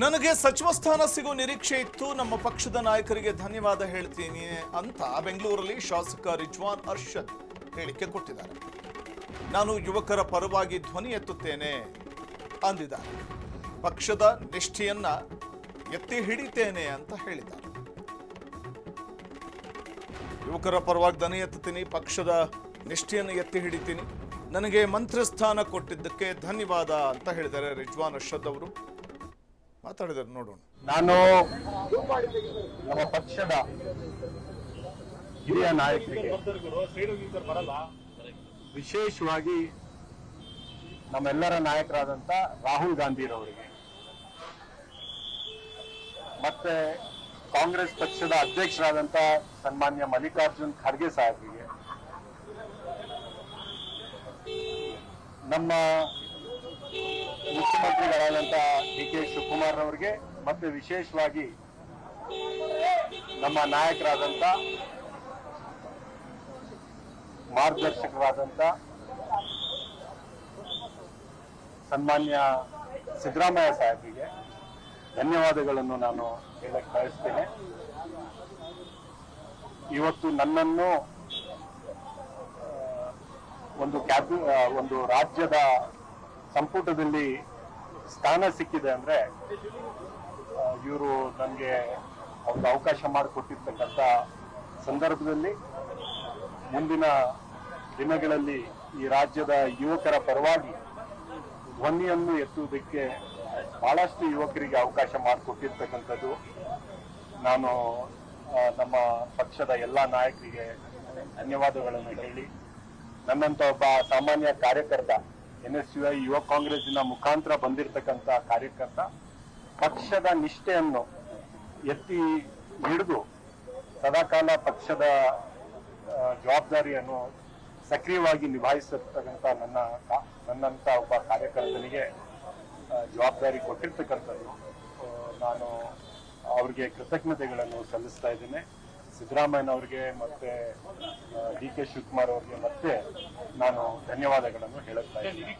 ನನಗೆ ಸಚಿವ ಸ್ಥಾನ ಸಿಗೋ ನಿರೀಕ್ಷೆ ಇತ್ತು. ನಮ್ಮ ಪಕ್ಷದ ನಾಯಕರಿಗೆ ಧನ್ಯವಾದ ಹೇಳ್ತೀನಿ ಅಂತ ಬೆಂಗಳೂರಲ್ಲಿ ಶಾಸಕ ರಿಜ್ವಾನ್ ಅರ್ಷದ್ ಹೇಳಿಕೆ ಕೊಟ್ಟಿದ್ದಾರೆ. ನಾನು ಯುವಕರ ಪರವಾಗಿ ಧ್ವನಿ ಎತ್ತುತ್ತೇನೆ ಅಂದಿದ್ದಾರೆ. ಪಕ್ಷದ ನಿಷ್ಠೆಯನ್ನ ಎತ್ತಿ ಹಿಡಿತೇನೆ ಅಂತ ಹೇಳಿದ್ದಾರೆ. ಯುವಕರ ಪರವಾಗಿ ಧ್ವನಿ ಎತ್ತುತ್ತೀನಿ, ಪಕ್ಷದ ನಿಷ್ಠೆಯನ್ನು ಎತ್ತಿ ಹಿಡಿತೀನಿ, ನನಗೆ ಮಂತ್ರಿ ಸ್ಥಾನ ಕೊಟ್ಟಿದ್ದಕ್ಕೆ ಧನ್ಯವಾದ ಅಂತ ಹೇಳಿದ್ದಾರೆ ರಿಜ್ವಾನ್ ಅರ್ಷದ್ ಅವರು. ಮಾತಾಡಿದ್ದಾರೆ, ನೋಡೋಣ. ನಾನು ನಮ್ಮ ಪಕ್ಷದ ಹಿರಿಯ ನಾಯಕರಿಗೆ, ವಿಶೇಷವಾಗಿ ನಮ್ಮೆಲ್ಲರ ನಾಯಕರಾದಂತ ರಾಹುಲ್ ಗಾಂಧಿರವರಿಗೆ ಮತ್ತೆ ಕಾಂಗ್ರೆಸ್ ಪಕ್ಷದ ಅಧ್ಯಕ್ಷರಾದಂತ ಸನ್ಮಾನ್ಯ ಮಲ್ಲಿಕಾರ್ಜುನ್ ಖರ್ಗೆ ಸಾಹೇಬರಿಗೆ, ನಮ್ಮ ಮುಖ್ಯಮಂತ್ರಿಗಳಾದಂತ ಡಿ.ಕೆ. ಶಿವಕುಮಾರ್ ಅವರಿಗೆ ಮತ್ತೆ ವಿಶೇಷವಾಗಿ ನಮ್ಮ ನಾಯಕರಾದಂತ ಮಾರ್ಗದರ್ಶಕರಾದಂತ ಸನ್ಮಾನ್ಯ ಸಿದ್ದರಾಮಯ್ಯ ಸಾಹೇಬರಿಗೆ ಧನ್ಯವಾದಗಳನ್ನು ನಾನು ಹೇಳಕ್ ಬಯಸ್ತೇನೆ. ಇವತ್ತು ನನ್ನನ್ನು ಒಂದು ರಾಜ್ಯದ ಸಂಪುಟದಲ್ಲಿ ಸ್ಥಾನ ಸಿಕ್ಕಿದೆ ಅಂದ್ರೆ ಇವರು ನನಗೆ ಒಂದು ಅವಕಾಶ ಮಾಡಿಕೊಟ್ಟಿರ್ತಕ್ಕಂಥ ಸಂದರ್ಭದಲ್ಲಿ ಮುಂದಿನ ದಿನಗಳಲ್ಲಿ ಈ ರಾಜ್ಯದ ಯುವಕರ ಪರವಾಗಿ ಧ್ವನಿಯನ್ನು ಎತ್ತುವುದಕ್ಕೆ ಬಹಳಷ್ಟು ಯುವಕರಿಗೆ ಅವಕಾಶ ಮಾಡಿಕೊಟ್ಟಿರ್ತಕ್ಕಂಥದ್ದು. ನಾನು ನಮ್ಮ ಪಕ್ಷದ ಎಲ್ಲ ನಾಯಕರಿಗೆ ಧನ್ಯವಾದಗಳನ್ನು ಹೇಳಿ, ನನ್ನಂತ ಒಬ್ಬ ಸಾಮಾನ್ಯ ಕಾರ್ಯಕರ್ತ, NSUI ಯುವ ಕಾಂಗ್ರೆಸ್ಸಿನ ಮುಖಾಂತರ ಬಂದಿರತಕ್ಕಂತ ಕಾರ್ಯಕರ್ತ, ಪಕ್ಷದ ನಿಷ್ಠೆಯನ್ನು ಎತ್ತಿ ಹಿಡಿದು ಸದಾಕಾಲ ಪಕ್ಷದ ಜವಾಬ್ದಾರಿಯನ್ನು ಸಕ್ರಿಯವಾಗಿ ನಿಭಾಯಿಸಿರ್ತಕ್ಕಂಥ ನನ್ನಂತ ಒಬ್ಬ ಕಾರ್ಯಕರ್ತನಿಗೆ ಜವಾಬ್ದಾರಿ ಕೊಟ್ಟಿರ್ತಕ್ಕಂಥದ್ದು. ನಾನು ಅವ್ರಿಗೆ ಕೃತಜ್ಞತೆಗಳನ್ನು ಸಲ್ಲಿಸ್ತಾ ಇದ್ದೇನೆ. ಸಿದ್ದರಾಮಯ್ಯನವ್ರಿಗೆ ಮತ್ತೆ ಡಿ.ಕೆ. ಶಿವಕುಮಾರ್ ಅವರಿಗೆ ಮತ್ತೆ ನಾನು ಧನ್ಯವಾದಗಳನ್ನು ಹೇಳುತ್ತಾ ಇದ್ದೇನೆ.